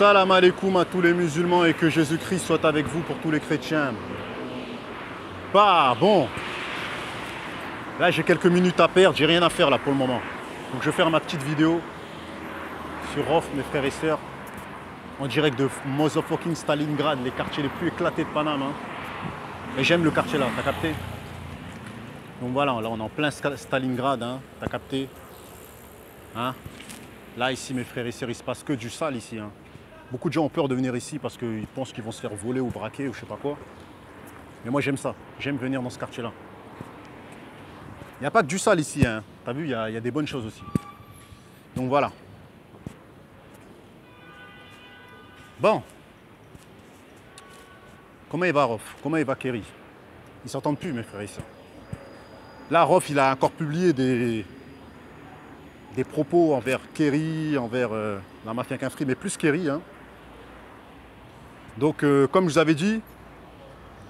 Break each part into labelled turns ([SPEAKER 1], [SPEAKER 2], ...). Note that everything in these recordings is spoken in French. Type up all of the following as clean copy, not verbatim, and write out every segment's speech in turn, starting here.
[SPEAKER 1] Salam alaikum à tous les musulmans et que Jésus-Christ soit avec vous pour tous les chrétiens. Bah bon, là j'ai quelques minutes à perdre, j'ai rien à faire là pour le moment. Donc je vais faire ma petite vidéo sur Rof, mes frères et sœurs, en direct de motherfucking Stalingrad, les quartiers les plus éclatés de Paname. Hein. Et j'aime le quartier là, t'as capté? Donc voilà, là on est en plein Stalingrad, hein, t'as capté? Hein? Là ici mes frères et sœurs, il se passe que du sale ici. Hein. Beaucoup de gens ont peur de venir ici parce qu'ils pensent qu'ils vont se faire voler ou braquer ou je sais pas quoi. Mais moi j'aime ça, j'aime venir dans ce quartier là. Il n'y a pas que du sale ici, hein. T'as vu, il y a des bonnes choses aussi. Donc voilà. Bon. Comment il va Rof? Comment il va Kerry? Ils s'entendent plus mes frères et sœurs. Là Rof il a encore publié des propos envers Kerry, envers la mafia Quinfri, mais plus Kerry. Hein. Donc comme je vous avais dit,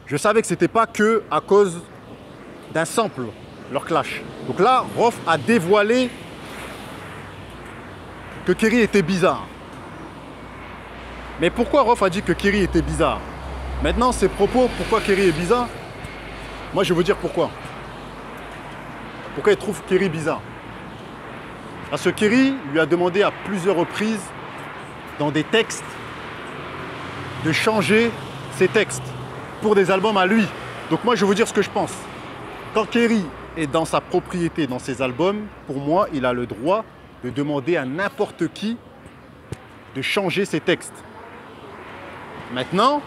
[SPEAKER 1] je savais que c'était pas que à cause d'un sample, leur clash. Donc là, Rof a dévoilé que Kerry était bizarre. Mais pourquoi Rof a dit que Kerry était bizarre? Maintenant, ces propos, pourquoi Kerry est bizarre? Moi, je vais vous dire pourquoi. Pourquoi il trouve Kerry bizarre? Parce que Kerry lui a demandé à plusieurs reprises, dans des textes, de changer ses textes pour des albums à lui. Donc moi, je vais vous dire ce que je pense. Quand Kerry est dans sa propriété, dans ses albums, pour moi, il a le droit de demander à n'importe qui de changer ses textes. Maintenant,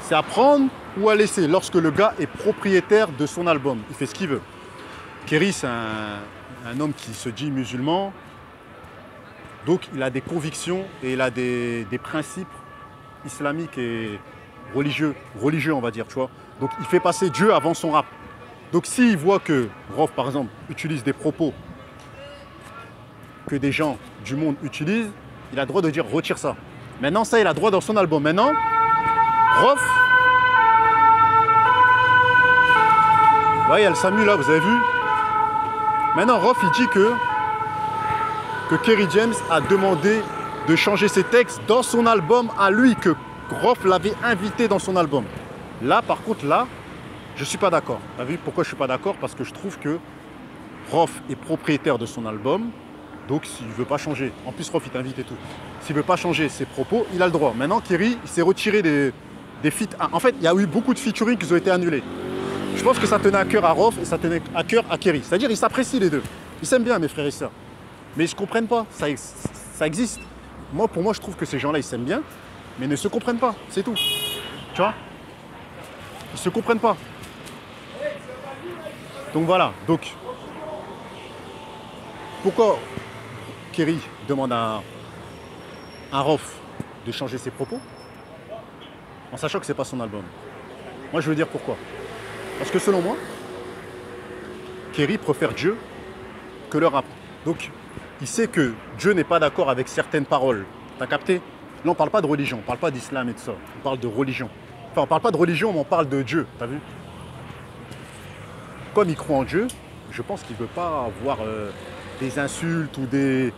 [SPEAKER 1] c'est à prendre ou à laisser lorsque le gars est propriétaire de son album. Il fait ce qu'il veut. Kerry, c'est un homme qui se dit musulman, donc il a des convictions et il a des principes islamiques et religieux on va dire, tu vois. Donc il fait passer Dieu avant son rap. Donc s'il voit que Rof par exemple utilise des propos que des gens du monde utilisent, il a le droit de dire retire ça. Maintenant ça il a le droit dans son album. Maintenant, Rof, vous voyez, il y a le Samu là, vous avez vu? Maintenant Rof il dit que Kerry James a demandé de changer ses textes dans son album à lui, que Rof l'avait invité dans son album. Là, par contre, là, je ne suis pas d'accord. Tu as vu pourquoi je ne suis pas d'accord? Parce que je trouve que Rof est propriétaire de son album, donc s'il ne veut pas changer, en plus Rof il t'invite et tout, s'il ne veut pas changer ses propos, il a le droit. Maintenant, Kerry, il s'est retiré des feats. En fait, il y a eu beaucoup de featuring qui ont été annulés. Je pense que ça tenait à cœur à Rof et ça tenait à cœur à Kerry. C'est-à-dire, ils s'apprécient les deux. Ils s'aiment bien, mes frères et sœurs. Mais ils ne se comprennent pas. Ça existe. Moi, pour moi, je trouve que ces gens-là, ils s'aiment bien, mais ne se comprennent pas. C'est tout. Tu vois? Ils ne se comprennent pas. Donc voilà. Donc, pourquoi Kerry demande à Rof de changer ses propos en sachant que ce n'est pas son album? Moi, je veux dire pourquoi. Parce que selon moi, Kerry préfère Dieu que le rap. Donc, il sait que Dieu n'est pas d'accord avec certaines paroles. T'as capté? Là, on ne parle pas de religion, on ne parle pas d'islam et de ça. On parle de religion. Enfin, on ne parle pas de religion, mais on parle de Dieu. T'as vu? Comme il croit en Dieu, je pense qu'il ne veut pas avoir des insultes ou des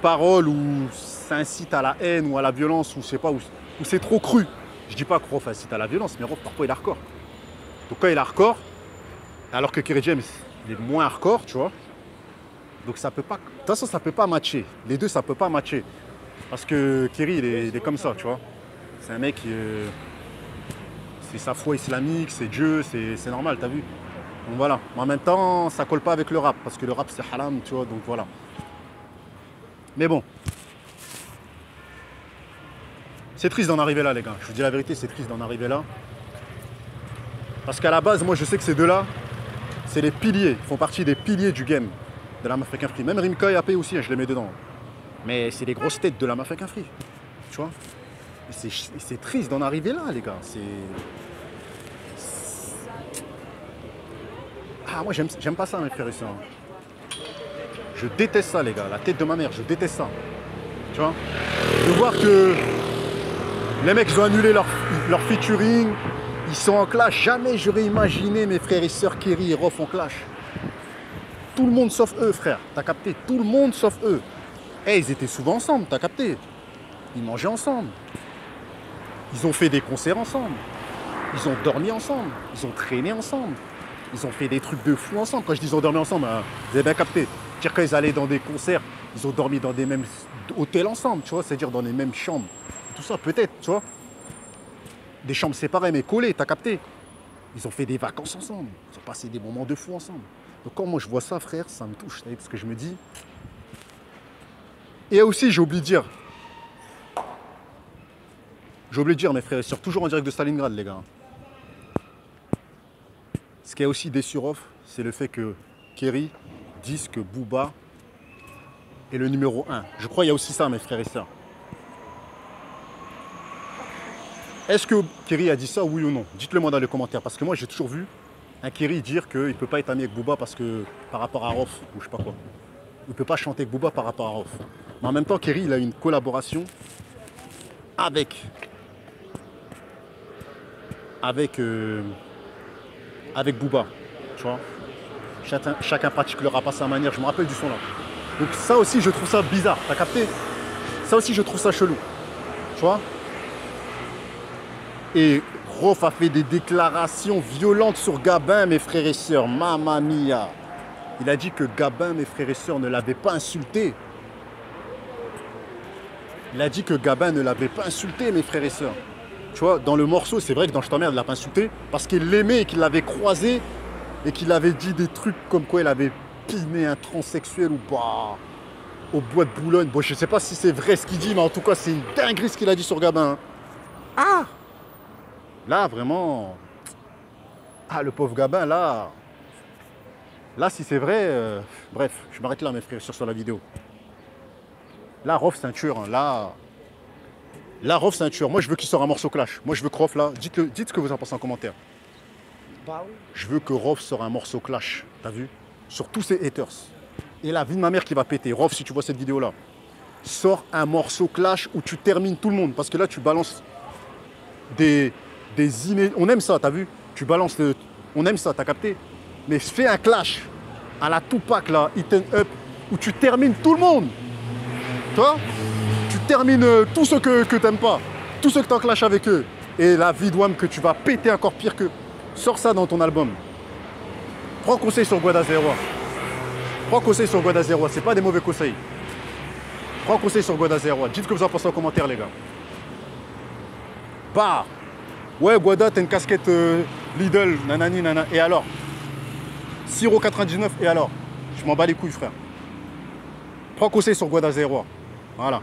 [SPEAKER 1] paroles où ça incite à la haine ou à la violence, ou je sais pas, où c'est trop cru. Je ne dis pas que Rof incite à la violence, mais Rof, parfois, il est hardcore. Donc, quand il est hardcore, alors que Kerry James, il est moins hardcore, tu vois. Donc ça peut pas. De toute façon, ça peut pas matcher. Les deux, ça peut pas matcher. Parce que Kerry, il est comme ça, tu vois. C'est un mec, c'est sa foi islamique, c'est Dieu, c'est normal, t'as vu. Donc voilà. Mais en même temps, ça colle pas avec le rap, parce que le rap, c'est haram, tu vois, donc voilà. Mais bon. C'est triste d'en arriver là, les gars. Je vous dis la vérité, c'est triste d'en arriver là. Parce qu'à la base, moi, je sais que ces deux-là, c'est les piliers, ils font partie des piliers du game. De la mafia Quinfri. Même Rimka et AP aussi, hein, je les mets dedans. Mais c'est les grosses têtes de la mafia Quinfri. Tu vois? C'est triste d'en arriver là, les gars. Ah, moi, j'aime pas ça, mes frères et sœurs. Je déteste ça, les gars. La tête de ma mère, je déteste ça. Tu vois? De voir que les mecs, ils ont annulé leur featuring. Ils sont en clash. Jamais j'aurais imaginé mes frères et sœurs Kerry et Rof en clash. Tout le monde sauf eux, frère. T'as capté? Tout le monde sauf eux. Eh, ils étaient souvent ensemble, t'as capté? Ils mangeaient ensemble. Ils ont fait des concerts ensemble. Ils ont dormi ensemble. Ils ont traîné ensemble. Ils ont fait des trucs de fou ensemble. Quand je dis ils ont dormi ensemble, hein, vous avez bien capté. C'est-à-dire quand ils allaient dans des concerts, ils ont dormi dans des mêmes hôtels ensemble, tu vois, c'est-à-dire dans les mêmes chambres. Tout ça, peut-être, tu vois. Des chambres séparées, mais collées, t'as capté. Ils ont fait des vacances ensemble. Ils ont passé des moments de fou ensemble. Donc quand moi je vois ça, frère, ça me touche, parce que je me dis... Et aussi, j'ai oublié de dire, mes frères et sœurs, toujours en direct de Stalingrad, les gars. Ce qui est aussi déçu, Rof, c'est le fait que Kerry dise que Booba est le numéro 1. Je crois qu'il y a aussi ça, mes frères et sœurs. Est-ce que Kerry a dit ça, oui ou non? Dites-le moi dans les commentaires, parce que moi j'ai toujours vu un Kerry dire qu'il ne peut pas être ami avec Booba parce que par rapport à Rof, ou je sais pas quoi. Il ne peut pas chanter avec Booba par rapport à Rof. Mais en même temps, Kerry, il a une collaboration avec Booba, tu vois. Chacun pratique le rap à sa manière, je me rappelle du son là. Donc ça aussi, je trouve ça bizarre, t'as capté? Ça aussi, je trouve ça chelou, tu vois. Et Rof a fait des déclarations violentes sur Gabin, mes frères et sœurs, mamma mia. Il a dit que Gabin, mes frères et sœurs, ne l'avait pas insulté. Il a dit que Gabin ne l'avait pas insulté, mes frères et sœurs. Tu vois, dans le morceau, c'est vrai que dans Je t'emmerde, il ne l'a pas insulté parce qu'il l'aimait et qu'il l'avait croisé et qu'il avait dit des trucs comme quoi il avait piné un transsexuel ou pas au bois de Boulogne. Bon, je ne sais pas si c'est vrai ce qu'il dit, mais en tout cas, c'est une dinguerie ce qu'il a dit sur Gabin. Hein. Ah! Là, vraiment... Ah, le pauvre Gabin, là... Là, si c'est vrai... Bref, je m'arrête là, mes frères, sur la vidéo. Là, Rof, c'est un tueur. Hein. Là, Rof, c'est un tueur. Moi, je veux qu'il sorte un morceau clash. Moi, je veux que Rof, là... Dites ce que vous en pensez en commentaire.
[SPEAKER 2] Bah oui.
[SPEAKER 1] Je veux que Rof sorte un morceau clash. T'as vu? Sur tous ses haters. Et la vie de ma mère qui va péter. Rof, si tu vois cette vidéo-là, sors un morceau clash où tu termines tout le monde. Parce que là, tu balances des on aime ça, t'as vu? Tu balances on aime ça, t'as capté? Mais fais un clash à la Tupac là, Eaten Up, où tu termines tout le monde. Tu vois? Tu termines tous ceux que t'aimes pas, tous ceux que t'en clash avec eux. Et la vie de Wham que tu vas péter encore pire qu'eux. Sors ça dans ton album. Prends conseil sur Guada Zero. Prends conseil sur Guada Zero, c'est pas des mauvais conseils. Prends conseil sur Guada Zero. Dites ce que vous en pensez en commentaire, les gars. Bah! Ouais, Guada, t'as une casquette Lidl, nanani, nanana. Et alors? 6,99 €, et alors? Je m'en bats les couilles, frère. Prends conseil sur Guada Zero. Voilà.